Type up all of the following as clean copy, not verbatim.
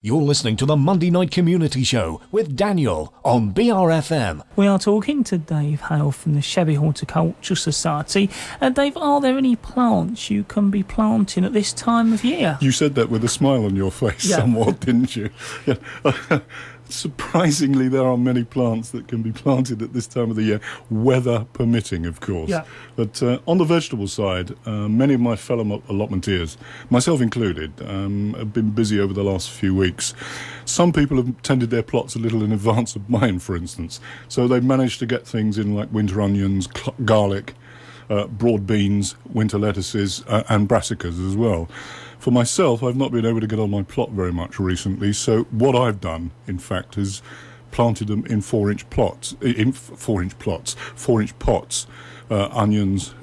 You're listening to the Monday Night Community Show with Daniel on BRFM. We are talking to Dave Hale from the Sheppey Horticultural Society. Dave, are there any plants you can be planting at this time of year? You said that with a smile on your face somewhat, didn't you? Yeah. Surprisingly, there are many plants that can be planted at this time of the year, weather permitting, of course. Yeah. But on the vegetable side, many of my fellow allotmenteers, myself included, have been busy over the last few weeks. Some people have tended their plots a little in advance of mine, for instance. So they've managed to get things in like winter onions, garlic, broad beans, winter lettuces, and brassicas as well. For myself, I've not been able to get on my plot very much recently, so what I've done, in fact, is planted them in 4-inch pots, onions,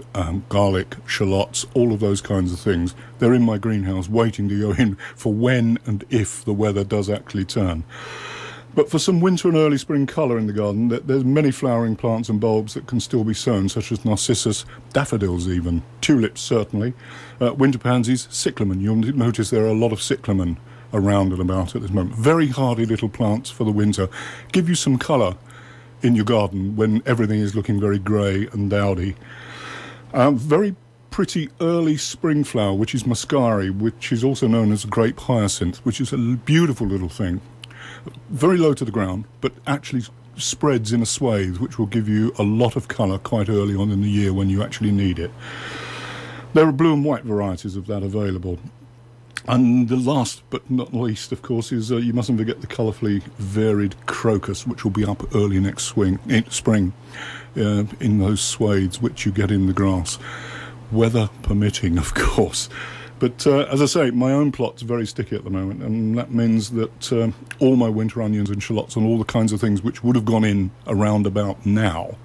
garlic, shallots, all of those kinds of things. They're in my greenhouse waiting to go in for when and if the weather does actually turn. But for some winter and early spring colour in the garden, there's many flowering plants and bulbs that can still be sown, such as narcissus, daffodils even, tulips certainly, winter pansies, cyclamen. You'll notice there are a lot of cyclamen around and about at this moment. Very hardy little plants for the winter. Give you some colour in your garden when everything is looking very grey and dowdy. Very pretty early spring flower, which is muscari, which is also known as grape hyacinth, which is a beautiful little thing. Very low to the ground, but actually spreads in a swathe, which will give you a lot of colour quite early on in the year when you actually need it. There are blue and white varieties of that available. And the last but not least, of course, is you mustn't forget the colourfully varied crocus, which will be up early next spring in those swathes which you get in the grass. Weather permitting, of course. But as I say, my own plot's very sticky at the moment, and that means that all my winter onions and shallots and all the kinds of things which would have gone in around about now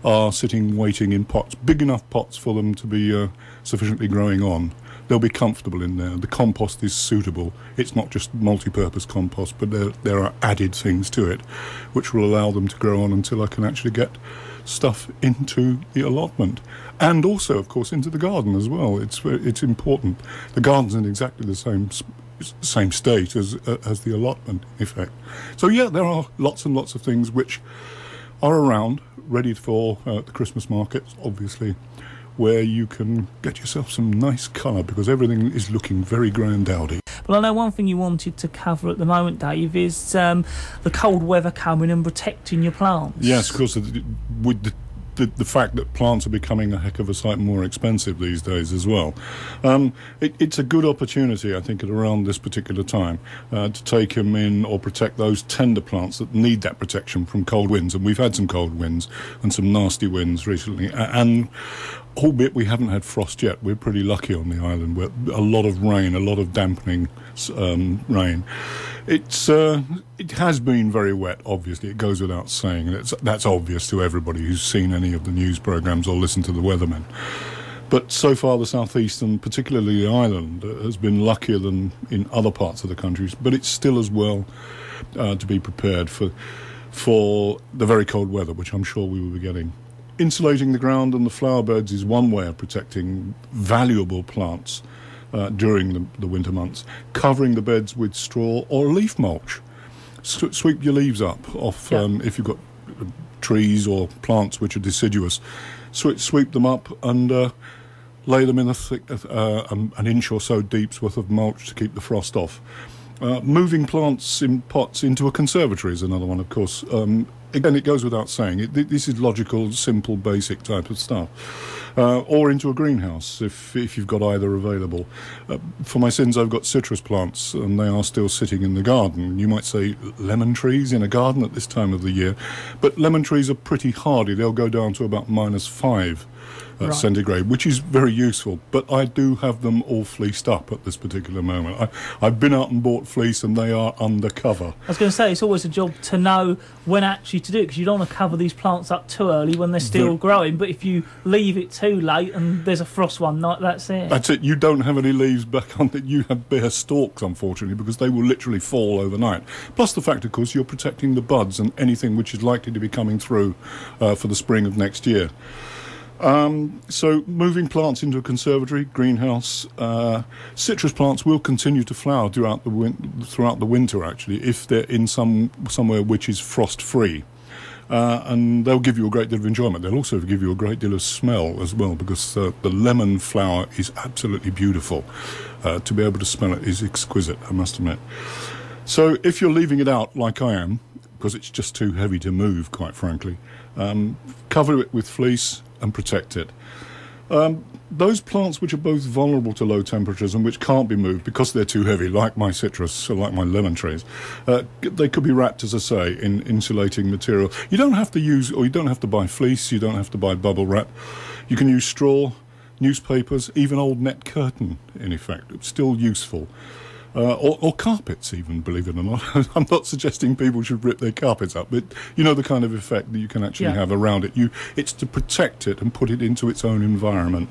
are sitting waiting in pots, big enough pots for them to be sufficiently growing on. They'll be comfortable in there. The compost is suitable. It's not just multi-purpose compost, but there are added things to it which will allow them to grow on until I can actually get stuff into the allotment. And also, of course, into the garden as well. It's important. The garden's in exactly the same state as the allotment, in effect. So, yeah, there are lots and lots of things which are around, ready for the Christmas markets, obviously, where you can get yourself some nice colour because everything is looking very grey and dowdy. Well, I know one thing you wanted to cover at the moment, Dave, is the cold weather coming and protecting your plants. Yes, of course, with the fact that plants are becoming a heck of a sight more expensive these days as well. It's a good opportunity, I think, at around this particular time to take them in or protect those tender plants that need that protection from cold winds. And we've had some cold winds and some nasty winds recently. And albeit we haven't had frost yet, we're pretty lucky on the island. We're a lot of rain, a lot of dampening rain. It has been very wet, obviously. It goes without saying. That's obvious to everybody who's seen any of the news programmes or listened to the weathermen. But so far the southeast, and particularly the island, has been luckier than in other parts of the country. But it's still as well to be prepared for the very cold weather, which I'm sure we will be getting. Insulating the ground and the flower beds is one way of protecting valuable plants during the winter months. Covering the beds with straw or leaf mulch. Sweep your leaves up off if you've got trees or plants which are deciduous. Sweep them up and lay them in a thick, an inch or so deep's worth of mulch to keep the frost off. Moving plants in pots into a conservatory is another one, of course. Again, it goes without saying. This is logical, simple, basic type of stuff. Or into a greenhouse, if you've got either available. For my sins, I've got citrus plants, and they are still sitting in the garden. You might say lemon trees in a garden at this time of the year, but lemon trees are pretty hardy. They'll go down to about -5 centigrade, which is very useful. But I do have them all fleeced up at this particular moment. I've been out and bought fleece, and they are undercover. I was going to say, it's always a job to know when actually to do it, because you don't want to cover these plants up too early when they're still growing. But if you leave it too late and there's a frost one night, that's it. That's it. You don't have any leaves back on it. You have bare stalks, unfortunately, because they will literally fall overnight. Plus the fact, of course, you're protecting the buds and anything which is likely to be coming through for the spring of next year. So moving plants into a conservatory, greenhouse, citrus plants will continue to flower throughout the winter, actually, if they're in somewhere which is frost-free. And they'll give you a great deal of enjoyment. They'll also give you a great deal of smell as well, because the lemon flower is absolutely beautiful. To be able to smell it is exquisite, I must admit. So if you're leaving it out, like I am, because it's just too heavy to move, quite frankly, cover it with fleece and protect it. Those plants which are both vulnerable to low temperatures and which can't be moved because they're too heavy, like my citrus, or like my lemon trees, they could be wrapped, as I say, in insulating material. You don't have to use, or you don't have to buy fleece, you don't have to buy bubble wrap. You can use straw, newspapers, even old net curtain, in effect. It's still useful. Or carpets even, believe it or not. I'm not suggesting people should rip their carpets up, but you know the kind of effect that you can actually have around it. It's to protect it and put it into its own environment.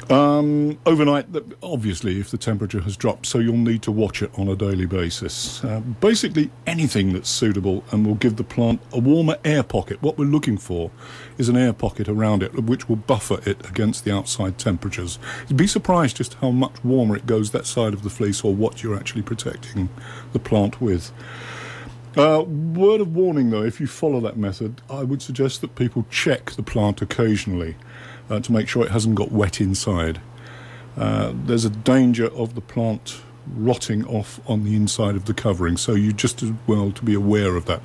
Overnight, obviously, if the temperature has dropped, so you'll need to watch it on a daily basis. Basically, anything that's suitable and will give the plant a warmer air pocket. What we're looking for is an air pocket around it, which will buffer it against the outside temperatures. You'd be surprised just how much warmer it goes that side of the fleece, or what you're actually protecting the plant with. Word of warning, though, if you follow that method, I would suggest that people check the plant occasionally. To make sure it hasn't got wet inside. There's a danger of the plant rotting off on the inside of the covering, so you just as well to be aware of that.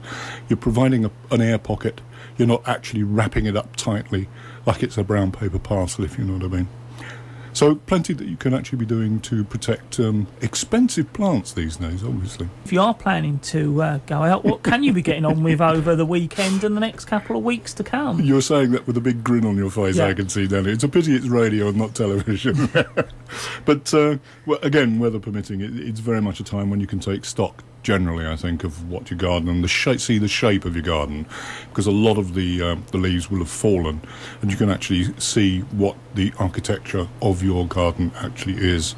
You're providing an air pocket, you're not actually wrapping it up tightly like it's a brown paper parcel, if you know what I mean. So plenty that you can actually be doing to protect expensive plants these days, obviously. If you are planning to go out, what can you be getting on with over the weekend and the next couple of weeks to come? You're saying that with a big grin on your face, I can see, Danny. It's a pity it's radio and not television. But, well, again, weather permitting, it's very much a time when you can take stock, generally, I think, of what your garden and see the shape of your garden, because a lot of the leaves will have fallen, and you can actually see what the architecture of your garden actually is.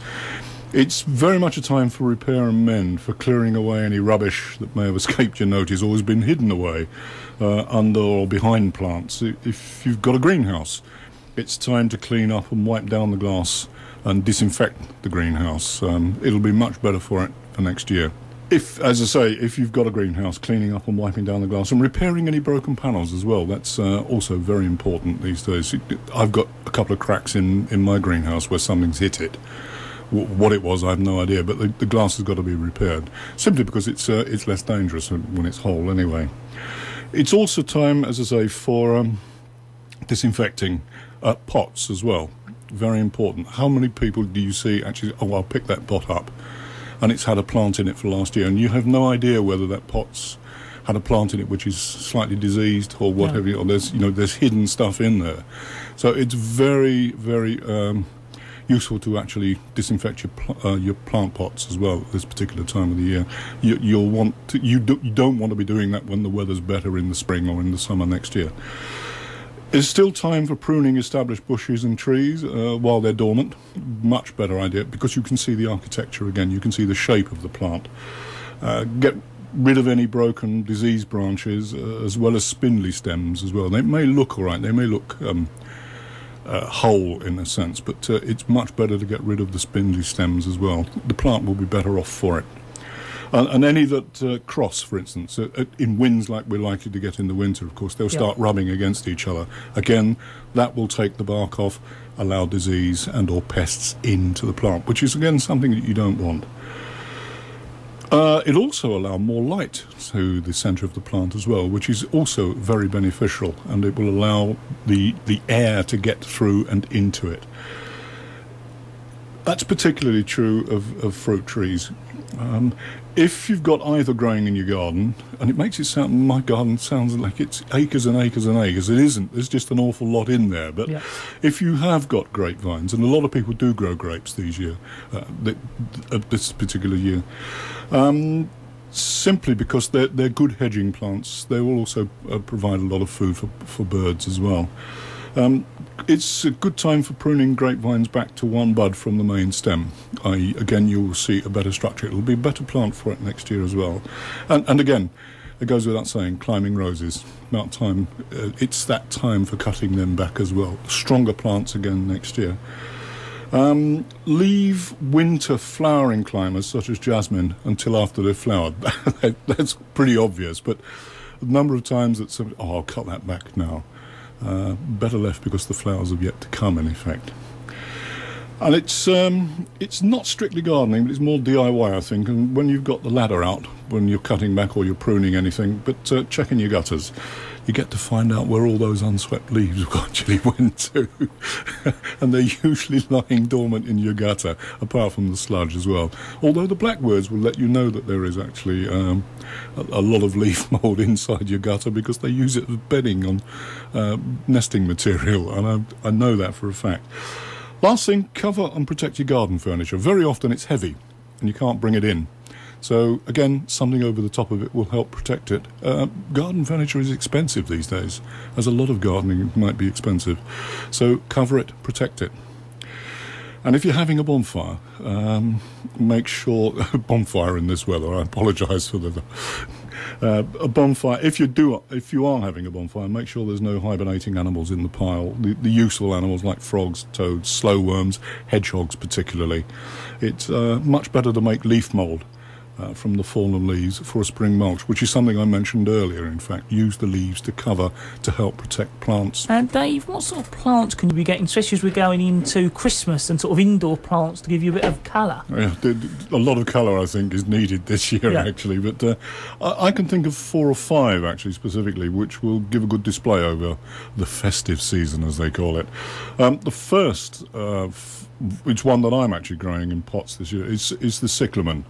It's very much a time for repair and mend, for clearing away any rubbish that may have escaped your notice or has been hidden away under or behind plants. If you've got a greenhouse, it's time to clean up and wipe down the glass and disinfect the greenhouse. It'll be much better for it for next year. As I say, if you've got a greenhouse, cleaning up and wiping down the glass and repairing any broken panels as well, that's also very important these days. I've got a couple of cracks in my greenhouse where something's hit it. What it was, I have no idea, but the glass has got to be repaired, simply because it's less dangerous when it's whole anyway. It's also time, as I say, for disinfecting pots as well. Very important. How many people do you see actually, oh, I'll pick that pot up, and it's had a plant in it for last year, and you have no idea whether that pot's had a plant in it which is slightly diseased or whatever, or there's hidden stuff in there. So it's very, very useful to actually disinfect your plant pots as well at this particular time of the year. You don't want to be doing that when the weather's better in the spring or in the summer next year. It's still time for pruning established bushes and trees while they're dormant. Much better idea, because you can see the architecture again. You can see the shape of the plant. Get rid of any broken, diseased branches, as well as spindly stems as well. They may look all right. They may look whole in a sense, but it's much better to get rid of the spindly stems as well. The plant will be better off for it. And any that cross, for instance, in winds like we're likely to get in the winter, of course, they'll start rubbing against each other. Again, that will take the bark off, allow disease and or pests into the plant, which is, again, something that you don't want. It'll also allow more light to the centre of the plant as well, which is also very beneficial, and it will allow the air to get through and into it. That's particularly true of fruit trees. If you've got either growing in your garden, and it makes it sound, my garden sounds like it's acres and acres and acres. It isn't. There's just an awful lot in there. But if you have got grapevines, and a lot of people do grow grapes this particular year, simply because they're good hedging plants, they will also provide a lot of food for birds as well. It's a good time for pruning grapevines back to one bud from the main stem. Again, you will see a better structure. It'll be a better plant for it next year as well. And again, it goes without saying, climbing roses. About time. It's that time for cutting them back as well. Stronger plants again next year. Leave winter flowering climbers such as jasmine until after they've flowered. That's pretty obvious, but the number of times that somebody, I'll cut that back now. Better left because the flowers have yet to come, in effect. And it's not strictly gardening, but it's more DIY, I think. And when you've got the ladder out, when you're cutting back or you're pruning anything, but checking your gutters, you get to find out where all those unswept leaves actually went to. And they're usually lying dormant in your gutter, apart from the sludge as well. Although the blackbirds will let you know that there is actually a lot of leaf mould inside your gutter, because they use it as bedding on nesting material, and I know that for a fact. Last thing, cover and protect your garden furniture. Very often it's heavy and you can't bring it in. So again, something over the top of it will help protect it. Garden furniture is expensive these days, as a lot of gardening might be expensive. So cover it, protect it. And if you're having a bonfire, make sure bonfire in this weather. I apologise for the a bonfire. If you are having a bonfire, make sure there's no hibernating animals in the pile. The useful animals like frogs, toads, slow worms, hedgehogs particularly. It's much better to make leaf mould from the fallen leaves for a spring mulch, which is something I mentioned earlier. In fact, use the leaves to cover to help protect plants. And Dave, what sort of plants can you be getting, especially as we're going into Christmas, and sort of indoor plants to give you a bit of colour? Yeah, a lot of colour I think is needed this year, actually, but I can think of 4 or 5 actually specifically, which will give a good display over the festive season, as they call it. The first, which one that I'm actually growing in pots this year, is the cyclamen,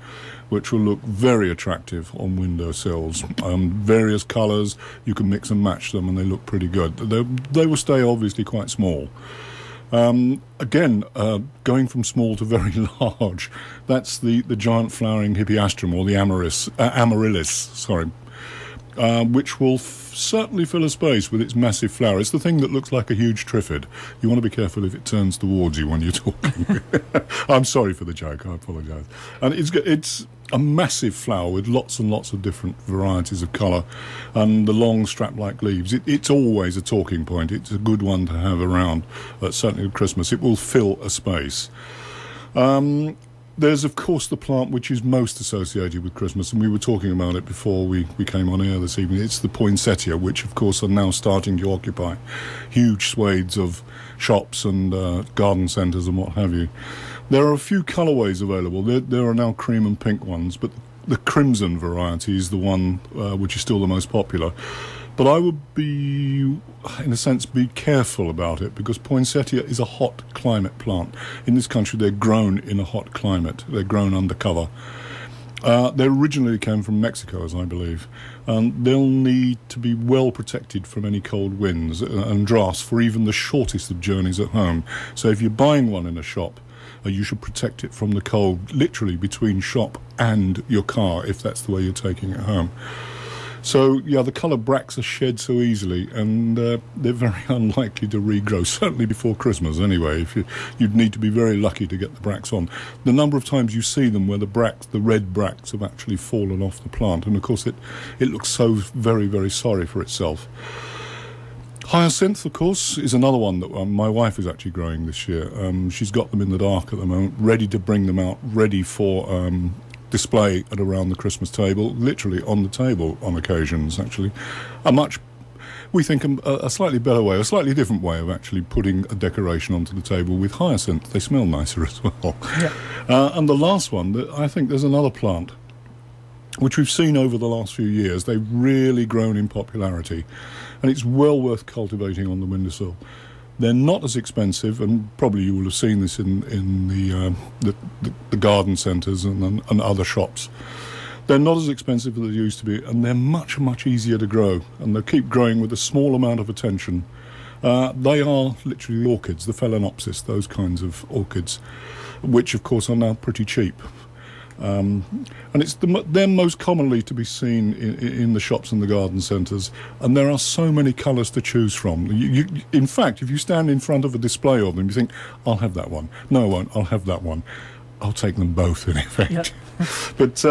which will look very attractive on windowsills. Various colours, you can mix and match them, and they look pretty good. They will stay obviously quite small. Again, going from small to very large, that's the giant flowering hippeastrum, or the amaryllis, which will certainly fill a space with its massive flower. It's the thing that looks like a huge triffid. You want to be careful if it turns towards you when you're talking. I'm sorry for the joke, I apologise. And it's a massive flower with lots and lots of different varieties of colour, and the long strap-like leaves. It's always a talking point. It's a good one to have around, certainly at Christmas. It will fill a space. There's, of course, the plant which is most associated with Christmas, and we were talking about it before we came on air this evening. It's the poinsettia, which, of course, are now starting to occupy huge swathes of shops and garden centres and what have you. There are a few colourways available. There are now cream and pink ones, but the crimson variety is the one which is still the most popular. But I would be, in a sense, be careful about it, because poinsettia is a hot climate plant. In this country, they're grown in a hot climate. They're grown undercover. They originally came from Mexico, as I believe, and they'll need to be well protected from any cold winds and drafts for even the shortest of journeys at home. So if you're buying one in a shop, you should protect it from the cold, literally between shop and your car, if that's the way you're taking it home. So, yeah, the colour bracts are shed so easily, and they're very unlikely to regrow, certainly before Christmas anyway. You'd need to be very lucky to get the bracts on. The number of times you see them where the red bracts have actually fallen off the plant, and of course it looks so very, very sorry for itself. Hyacinth, of course, is another one that my wife is actually growing this year. She's got them in the dark at the moment, ready to bring them out, ready for display at around the Christmas table, literally on the table on occasions, actually. We think a slightly better way, a slightly different way of actually putting a decoration onto the table with hyacinth. They smell nicer as well. Yeah. And the last one, I think there's another plant which we've seen over the last few years. They've really grown in popularity, and it's well worth cultivating on the windowsill. They're not as expensive, and probably you will have seen this in the garden centres and other shops. They're not as expensive as they used to be, and they're much, much easier to grow, and they keep growing with a small amount of attention. They are literally orchids, the Phalaenopsis, those kinds of orchids, which of course are now pretty cheap. And they're most commonly to be seen in the shops and the garden centres, and there are so many colours to choose from. In fact, if you stand in front of a display of them, you think, I'll have that one. No, I won't. I'll have that one. I'll take them both, in effect. Yep. But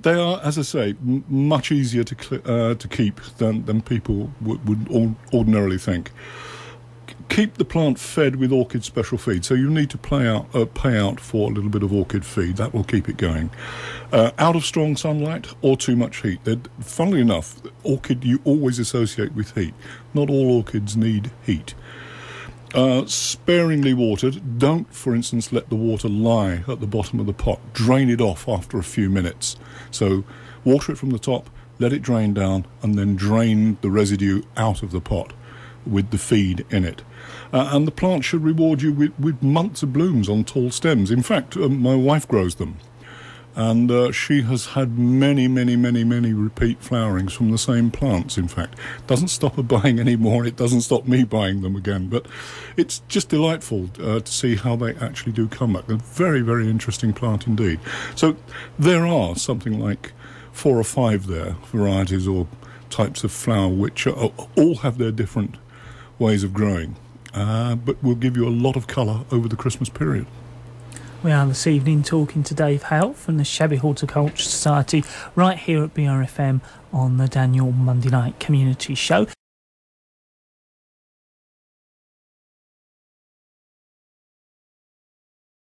They are, as I say, much easier to keep than people would ordinarily think. Keep the plant fed with orchid special feed, so you need to pay out for a little bit of orchid feed. That will keep it going. Out of strong sunlight or too much heat. Funnily enough, orchid you always associate with heat. Not all orchids need heat. Sparingly watered. Don't, for instance, let the water lie at the bottom of the pot. Drain it off after a few minutes. So water it from the top, let it drain down, and then drain the residue out of the pot with the feed in it. And the plant should reward you with months of blooms on tall stems. In fact, my wife grows them, and she has had many repeat flowerings from the same plants. In fact, doesn't stop her buying any more, and it doesn't stop me buying them again. But it's just delightful to see how they actually do come back. A very interesting plant indeed. So there are something like 4 or 5 there varieties or types of flower which all have their different ways of growing, but will give you a lot of colour over the Christmas period. We are this evening talking to Dave Hale from the Sheppey Horticultural Society right here at BRFM on the Daniel Monday Night Community Show.